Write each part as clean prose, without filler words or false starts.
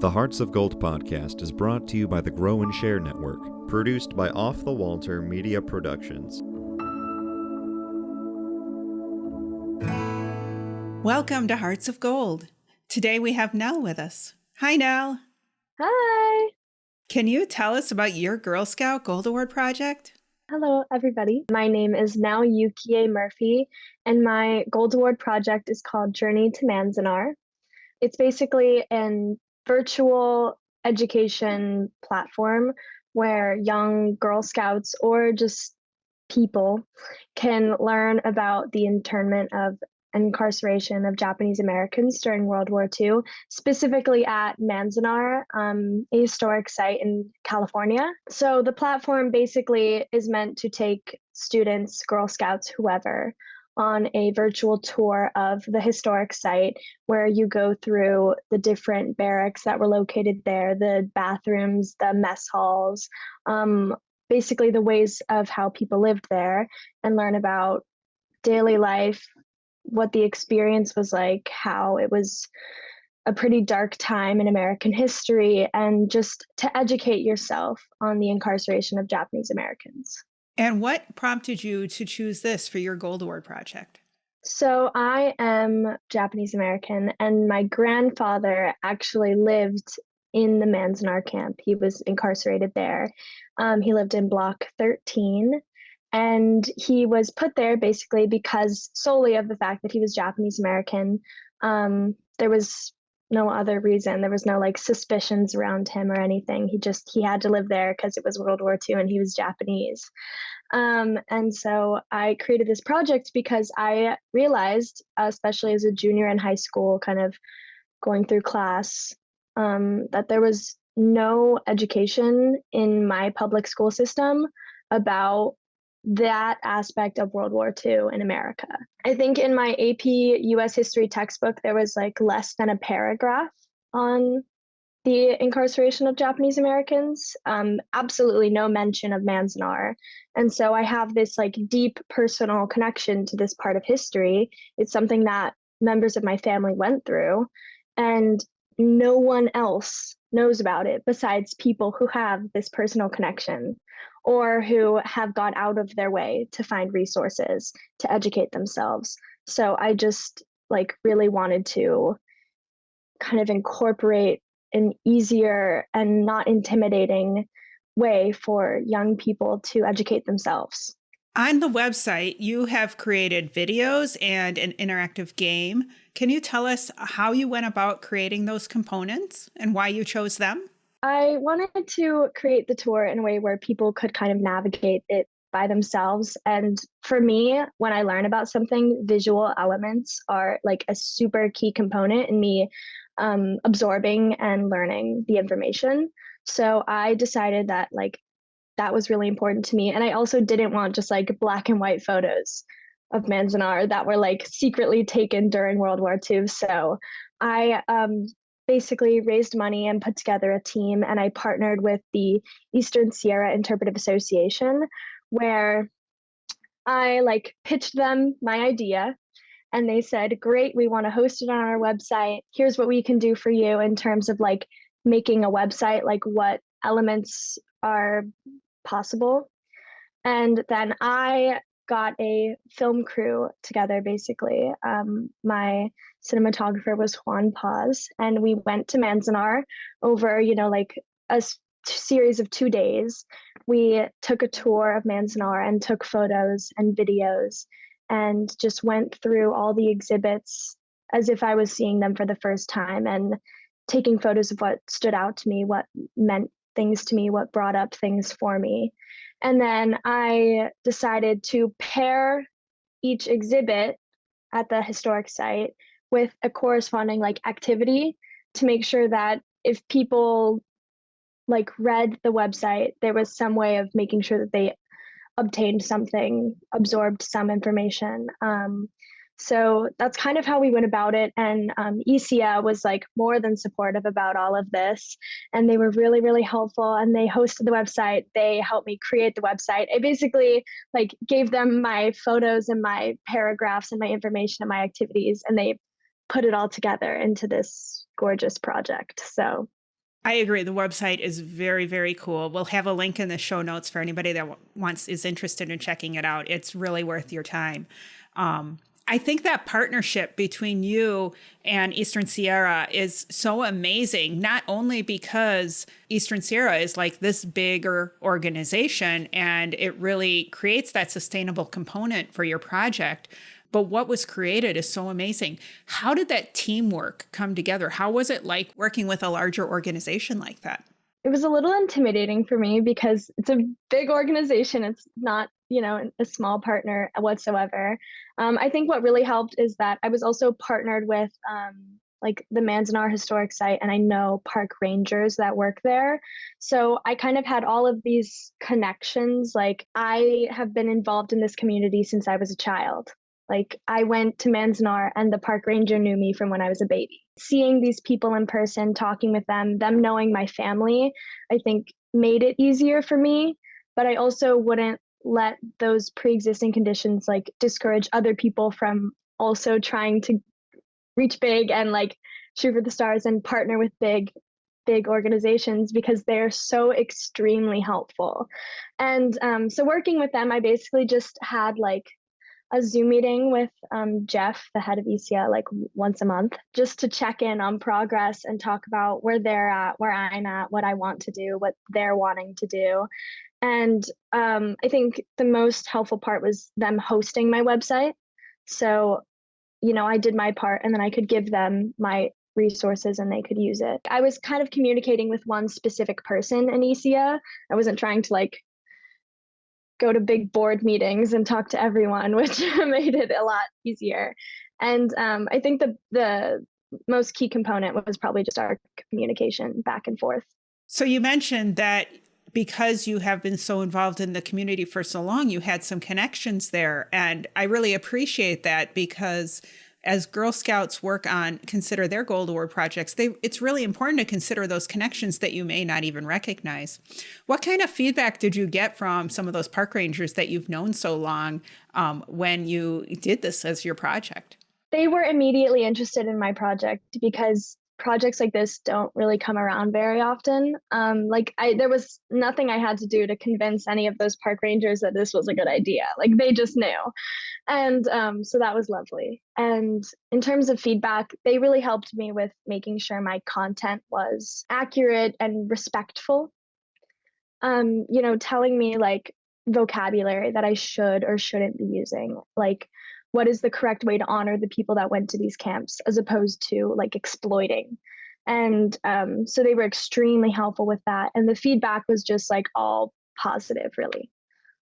The Hearts of Gold podcast is brought to you by the Grow and Share Network, produced by Off the Walter Media Productions. Welcome to Hearts of Gold. Today we have Nell with us. Hi, Nell. Hi. Can you tell us about your Girl Scout Gold Award project? Hello, everybody. My name is Nell Yukiye Murphy, and my Gold Award project is called Journey to Manzanar. It's basically an virtual education platform where young Girl Scouts or just people can learn about the internment of incarceration of Japanese Americans during World War II, specifically at Manzanar, a historic site in California. So the platform basically is meant to take students, Girl Scouts, whoever, on a virtual tour of the historic site where you go through the different barracks that were located there, the bathrooms, the mess halls, basically the ways of how people lived there, and learn about daily life, what the experience was like, how it was a pretty dark time in American history, and just to educate yourself on the incarceration of Japanese Americans. And what prompted you to choose this for your Gold Award project? So I am Japanese American, and my grandfather actually lived in the Manzanar camp. He was incarcerated there. He lived in Block 13. And he was put there basically because solely of the fact that he was Japanese American. There was no other reason. There was no suspicions around him or anything. He had to live there because it was World War II and he was Japanese. And so I created this project because I realized, especially as a junior in high school, kind of going through class, that there was no education in my public school system about that aspect of World War II in America. I think in my AP US history textbook, there was less than a paragraph on the incarceration of Japanese Americans, absolutely no mention of Manzanar. And so I have this deep personal connection to this part of history. It's something that members of my family went through, and no one else knows about it besides people who have this personal connection or who have gone out of their way to find resources to educate themselves. So I just really wanted to kind of incorporate an easier and not intimidating way for young people to educate themselves. On the website, you have created videos and an interactive game. Can you tell us how you went about creating those components and why you chose them? I wanted to create the tour in a way where people could kind of navigate it by themselves. And for me, when I learn about something, visual elements are a super key component in me absorbing and learning the information. So I decided that that was really important to me. And I also didn't want just black and white photos of Manzanar that were secretly taken during World War II. So I basically raised money and put together a team, and I partnered with the Eastern Sierra Interpretive Association, where I pitched them my idea, and they said, great, we want to host it on our website. Here's what we can do for you in terms of making a website, what elements are possible. And then I got a film crew together, basically. My cinematographer was Juan Paz, and we went to Manzanar over, a series of 2 days. We took a tour of Manzanar and took photos and videos and just went through all the exhibits as if I was seeing them for the first time and taking photos of what stood out to me, what meant things to me, what brought up things for me. And then I decided to pair each exhibit at the historic site with a corresponding activity to make sure that if people read the website, there was some way of making sure that they obtained something, absorbed some information. So that's kind of how we went about it. And ESIA was more than supportive about all of this. And they were really, really helpful. And they hosted the website. They helped me create the website. I basically gave them my photos and my paragraphs and my information and my activities. And they put it all together into this gorgeous project. So I agree. The website is very, very cool. We'll have a link in the show notes for anybody that is interested in checking it out. It's really worth your time. I think that partnership between you and Eastern Sierra is so amazing, not only because Eastern Sierra is like this bigger organization and it really creates that sustainable component for your project, but what was created is so amazing. How did that teamwork come together? How was it like working with a larger organization like that? It was a little intimidating for me because it's a big organization. It's not, a small partner whatsoever. I think what really helped is that I was also partnered with like the Manzanar Historic Site, and I know park rangers that work there. So I kind of had all of these connections. Like I have been involved in this community since I was a child. Like I went to Manzanar and the park ranger knew me from when I was a baby. Seeing these people in person, talking with them knowing my family, I think made it easier for me. But I also wouldn't let those pre-existing conditions like discourage other people from also trying to reach big and like shoot for the stars and partner with big organizations because they're so extremely helpful. And so working with them, I basically just had like a Zoom meeting with Jeff, the head of ESIA, like once a month, just to check in on progress and talk about where they're at, where I'm at, what I want to do, what they're wanting to do. And I think the most helpful part was them hosting my website. So, I did my part and then I could give them my resources and they could use it. I was kind of communicating with one specific person in ESIA. I wasn't trying to like go to big board meetings and talk to everyone, which made it a lot easier. And I think the most key component was probably just our communication back and forth. So you mentioned that because you have been so involved in the community for so long, you had some connections there. And I really appreciate that because as Girl Scouts consider their Gold Award projects, it's really important to consider those connections that you may not even recognize. What kind of feedback did you get from some of those park rangers that you've known so long when you did this as your project? They were immediately interested in my project because projects like this don't really come around very often. There was nothing I had to do to convince any of those park rangers that this was a good idea. Like they just knew. And so that was lovely. And in terms of feedback, they really helped me with making sure my content was accurate and respectful. Telling me like vocabulary that I should or shouldn't be using, like what is the correct way to honor the people that went to these camps as opposed to like exploiting. And so they were extremely helpful with that. And the feedback was just like all positive, really.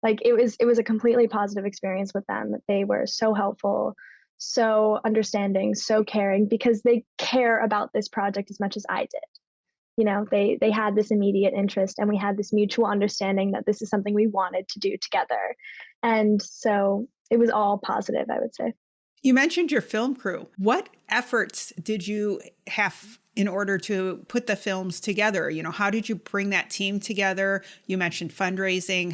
Like it was a completely positive experience with them. They were so helpful, so understanding, so caring because they care about this project as much as I did. They had this immediate interest and we had this mutual understanding that this is something we wanted to do together. And so it was all positive, I would say. You mentioned your film crew. What efforts did you have in order to put the films together? How did you bring that team together? You mentioned fundraising.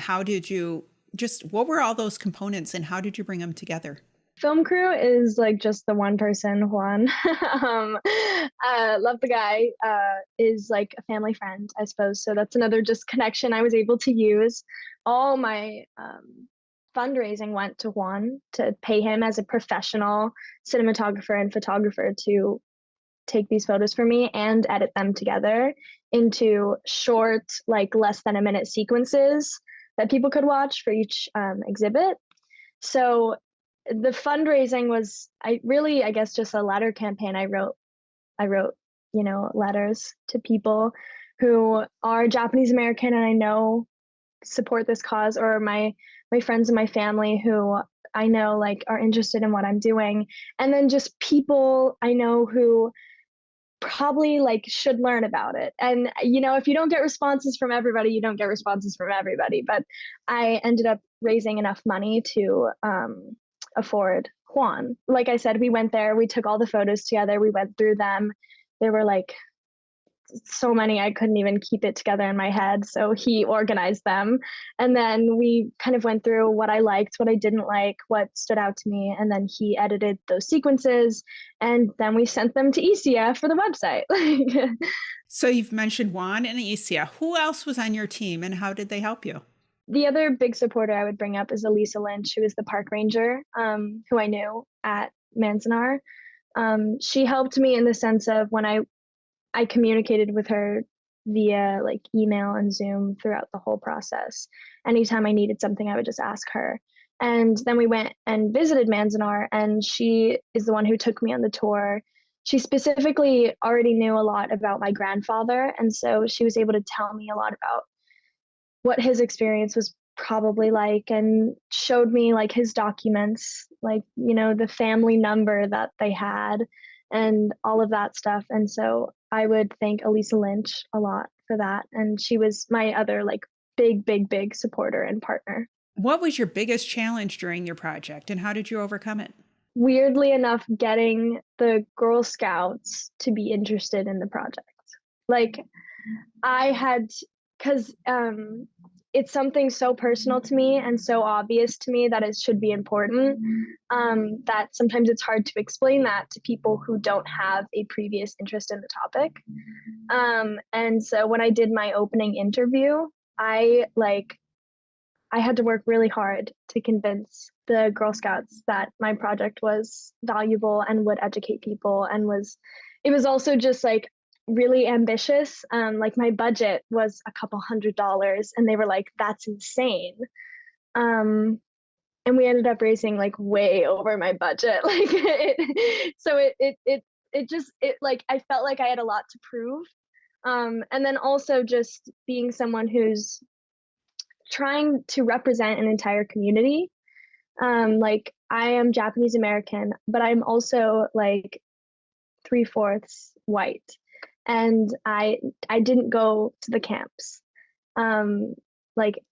What were all those components and how did you bring them together? Film crew is like just the one person, Juan. Love the guy, is like a family friend, I suppose. So that's another just connection I was able to use. All my fundraising went to Juan to pay him as a professional cinematographer and photographer to take these photos for me and edit them together into short, like less than a minute sequences that people could watch for each exhibit. So the fundraising was I guess just a letter campaign. I wrote letters to people who are Japanese American and I know support this cause, or my friends and my family who I know like are interested in what I'm doing, and then just people I know who probably like should learn about it. And if you don't get responses from everybody, you don't get responses from everybody, but I ended up raising enough money to afford Juan. Like I said, we went there, we took all the photos together, we went through them. There were like so many I couldn't even keep it together in my head. So he organized them. And then we kind of went through what I liked, what I didn't like, what stood out to me. And then he edited those sequences. And then we sent them to Isia for the website. So you've mentioned Juan and Isia. Who else was on your team and how did they help you? The other big supporter I would bring up is Elisa Lynch, who is the park ranger, who I knew at Manzanar. She helped me in the sense of when I communicated with her via like email and Zoom throughout the whole process. Anytime I needed something, I would just ask her. And then we went and visited Manzanar, and she is the one who took me on the tour. She specifically already knew a lot about my grandfather, and so she was able to tell me a lot about what his experience was probably like, and showed me like his documents, like, the family number that they had and all of that stuff. And so I would thank Elisa Lynch a lot for that. And she was my other like big supporter and partner. What was your biggest challenge during your project and how did you overcome it? Weirdly enough, getting the Girl Scouts to be interested in the project. Like I had, because it's something so personal to me and so obvious to me that it should be important, that sometimes it's hard to explain that to people who don't have a previous interest in the topic. And so when I did my opening interview, I had to work really hard to convince the Girl Scouts that my project was valuable and would educate people, and it was also just like really ambitious. Like my budget was a couple $100 and they were like, that's insane. And we ended up raising like way over my budget. Like I felt like I had a lot to prove. And then also just being someone who's trying to represent an entire community. Like I am Japanese American, but I'm also like 3/4 white. And I didn't go to the camps. And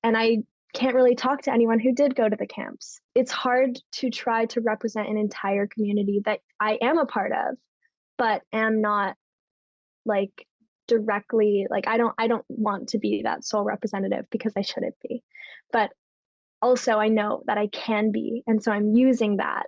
I can't really talk to anyone who did go to the camps. It's hard to try to represent an entire community that I am a part of, but am not like directly, like I don't want to be that sole representative because I shouldn't be. But also I know that I can be, and so I'm using that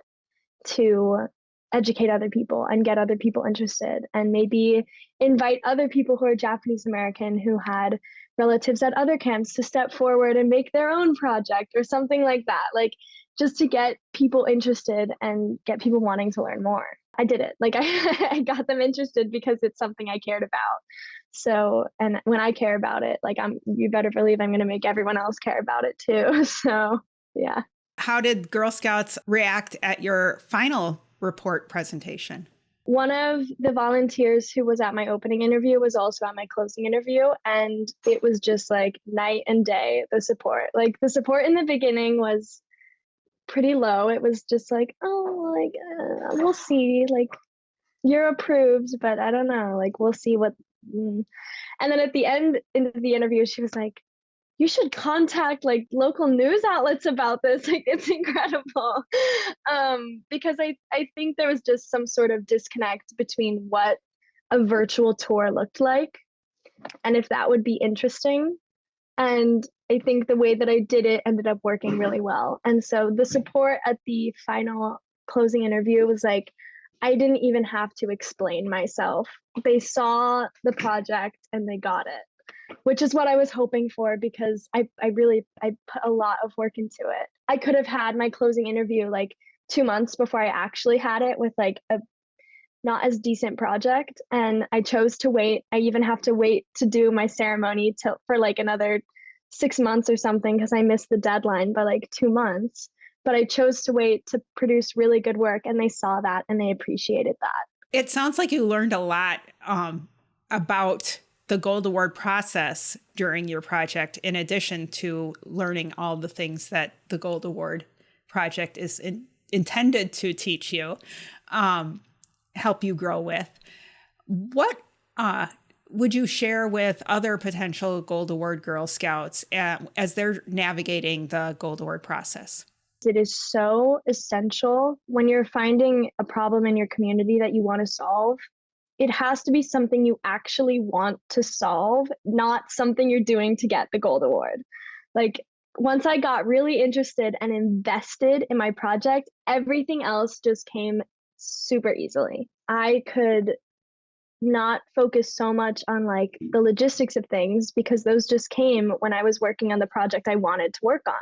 to educate other people and get other people interested, and maybe invite other people who are Japanese American who had relatives at other camps to step forward and make their own project or something like that, like just to get people interested and get people wanting to learn more. I did it. Like I got them interested because it's something I cared about. So, and when I care about it, like you better believe I'm going to make everyone else care about it too. So, yeah. How did Girl Scouts react at your final report presentation? One of the volunteers who was at my opening interview was also at my closing interview, and it was just like night and day, the support. Like the support in the beginning was pretty low. It was just like, oh, like we'll see, like you're approved, but I don't know, like we'll see what. And then at the end of the interview, she was like, you should contact like local news outlets about this. Like it's incredible. Because I think there was just some sort of disconnect between what a virtual tour looked like and if that would be interesting. And I think the way that I did it ended up working really well. And so the support at the final closing interview was like, I didn't even have to explain myself. They saw the project and they got it, which is what I was hoping for, because I put a lot of work into it. I could have had my closing interview like 2 months before I actually had it with like a not as decent project, and I chose to wait. I even have to wait to do my ceremony for like another 6 months or something because I missed the deadline by like 2 months. But I chose to wait to produce really good work, and they saw that and they appreciated that. It sounds like you learned a lot about the Gold Award process during your project, in addition to learning all the things that the Gold Award project is intended to teach you, help you grow with. What would you share with other potential Gold Award Girl Scouts as they're navigating the Gold Award process? It is so essential when you're finding a problem in your community that you want to solve. it has to be something you actually want to solve, not something you're doing to get the gold award. Like, once I got really interested and invested in my project, everything else just came super easily. I could not focus so much on like the logistics of things because those just came when I was working on the project I wanted to work on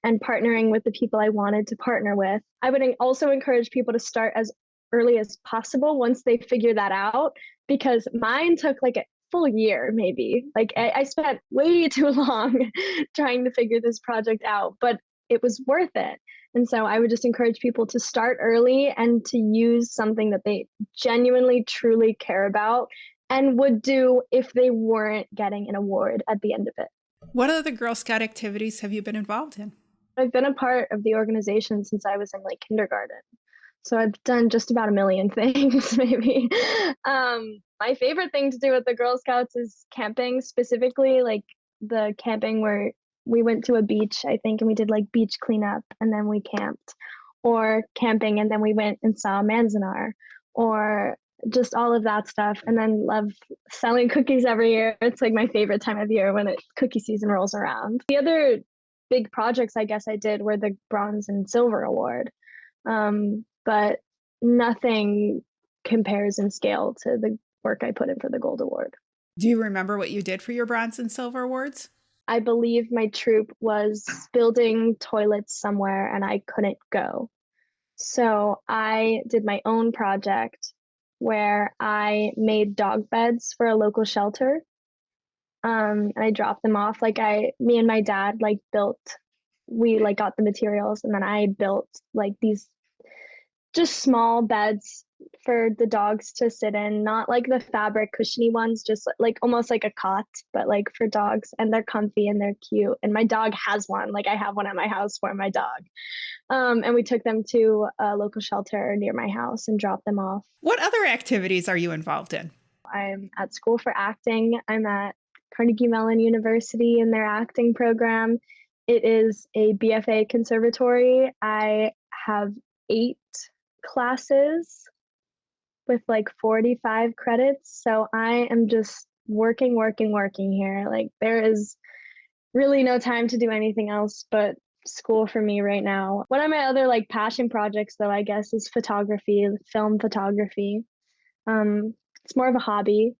and partnering with the people I wanted to partner with. I would also encourage people to start as early as possible once they figure that out, because mine took like a full year, maybe. Like I spent way too long trying to figure this project out, but it was worth it. And so I would just encourage people to start early and to use something that they genuinely, truly care about and would do if they weren't getting an award at the end of it. What other Girl Scout activities have you been involved in? I've been a part of the organization since I was in like kindergarten. So I've done just about a million things, maybe. My favorite thing to do with the Girl Scouts is camping, specifically like the camping where we went to a beach, I think, and we did like beach cleanup and then we camped, or camping and then we went and saw Manzanar, or just all of that stuff. And then love selling cookies every year. It's like my favorite time of year when cookie season rolls around. The other big projects I guess I did were the bronze and silver award. But nothing compares in scale to the work I put in for the gold award. Do you remember what you did for your bronze and silver awards? I believe my troop was building toilets somewhere and I couldn't go. So I did my own project where I made dog beds for a local shelter. And I dropped them off. Me and my dad we got the materials and then I built like these just small beds for the dogs to sit in, not like the fabric cushiony ones, just like almost like a cot, but like for dogs, and they're comfy and they're cute. And my dog has one, like I have one at my house for my dog. And we took them to a local shelter near my house and dropped them off. What other activities are you involved in? I'm at school for acting. I'm at Carnegie Mellon University in their acting program. It is a BFA conservatory. I have 8 classes with like 45 credits. So I am just working here. Like there is really no time to do anything else but school for me right now. One of my other like passion projects though, I guess, is photography, film photography. It's more of a hobby.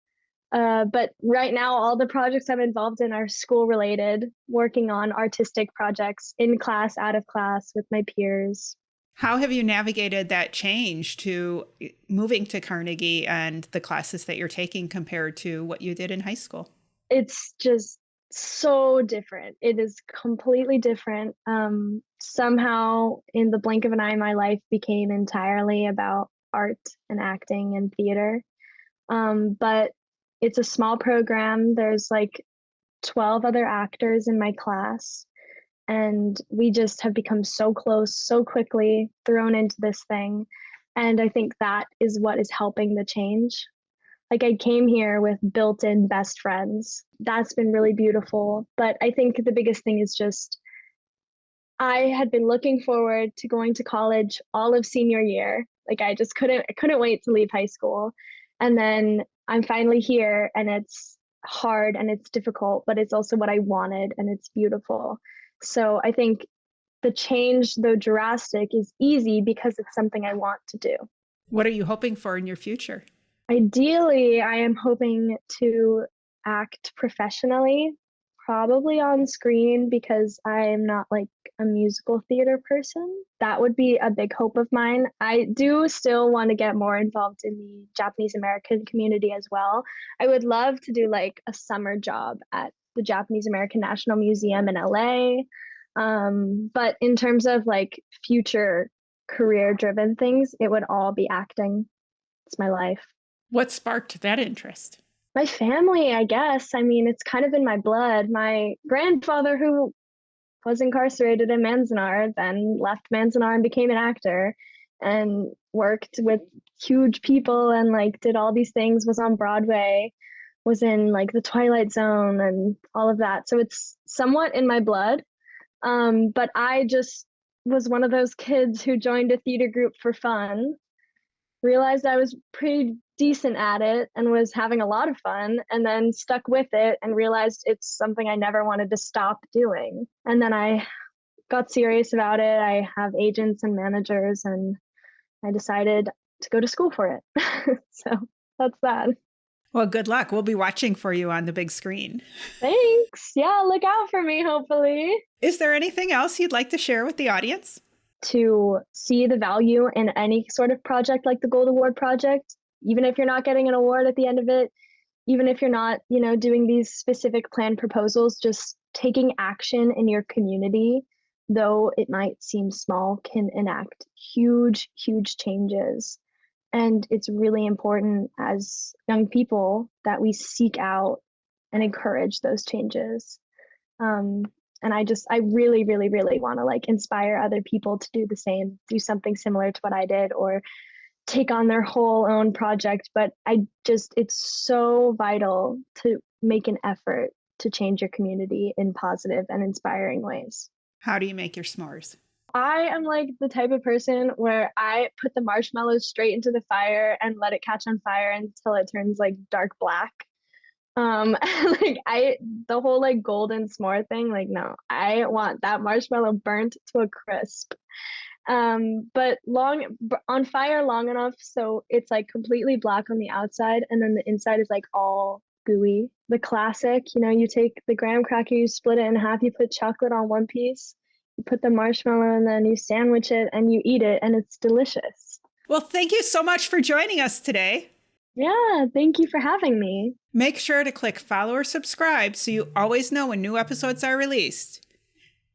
But right now, all the projects I'm involved in are school related, working on artistic projects in class, out of class with my peers. How have you navigated that change to moving to Carnegie and the classes that you're taking compared to what you did in high school? It's just so different. It is completely different. Somehow, in the blink of an eye, my life became entirely about art and acting and theater. But it's a small program. There's like 12 other actors in my class. And we just have become so close, so quickly thrown into this thing. And I think that is what is helping the change. Like I came here with built-in best friends. That's been really beautiful. But I think the biggest thing is just I had been looking forward to going to college all of senior year. Like I couldn't wait to leave high school. And then I'm finally here and it's hard and it's difficult, but it's also what I wanted and it's beautiful. So I think the change, though drastic, is easy because it's something I want to do. What are you hoping for in your future? Ideally, I am hoping to act professionally, probably on screen because I am not like a musical theater person. That would be a big hope of mine. I do still want to get more involved in the Japanese American community as well. I would love to do like a summer job at the Japanese American National Museum in LA. But in terms of like future career driven things, it would all be acting. It's my life. What sparked that interest? My family, I guess. I mean, it's kind of in my blood. My grandfather, who was incarcerated in Manzanar, then left Manzanar and became an actor and worked with huge people and like did all these things, was on Broadway, was in like the Twilight Zone and all of that. So it's somewhat in my blood. But I just was one of those kids who joined a theater group for fun, realized I was pretty decent at it and was having a lot of fun, and then stuck with it and realized it's something I never wanted to stop doing. And then I got serious about it. I have agents and managers, and I decided to go to school for it. So that's that. Well, good luck. We'll be watching for you on the big screen. Thanks. Yeah, look out for me, hopefully. Is there anything else you'd like to share with the audience? To see the value in any sort of project like the Gold Award project, even if you're not getting an award at the end of it, even if you're not, doing these specific planned proposals, just taking action in your community, though it might seem small, can enact huge, huge changes. And it's really important as young people that we seek out and encourage those changes. And I really, really, really want to like inspire other people to do the same, do something similar to what I did, or take on their whole own project. But it's so vital to make an effort to change your community in positive and inspiring ways. How do you make your s'mores? I am like the type of person where I put the marshmallows straight into the fire and let it catch on fire until it turns like dark black. The whole like golden s'more thing, like, no, I want that marshmallow burnt to a crisp. But on fire long enough so it's like completely black on the outside and then the inside is like all gooey. The classic, you take the graham cracker, you split it in half, you put chocolate on one piece, you put the marshmallow, and then you sandwich it and you eat it, and it's delicious. Well, thank you so much for joining us today. Yeah, thank you for having me. Make sure to click follow or subscribe so you always know when new episodes are released.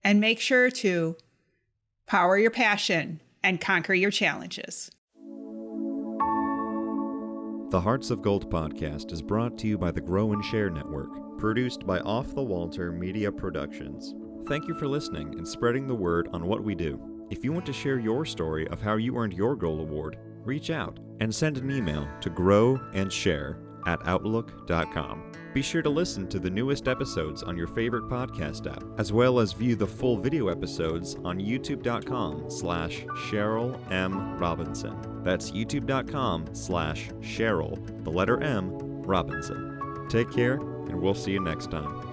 And make sure to power your passion and conquer your challenges. The Hearts of Gold podcast is brought to you by the Grow and Share Network, produced by Off the Walter Media Productions. Thank you for listening and spreading the word on what we do. If you want to share your story of how you earned your Gold Award, reach out and send an email to growandsshare@outlook.com. Be sure to listen to the newest episodes on your favorite podcast app, as well as view the full video episodes on youtube.com/Cheryl M. Robinson. That's youtube.com/Cheryl, the letter M, Robinson. Take care, and we'll see you next time.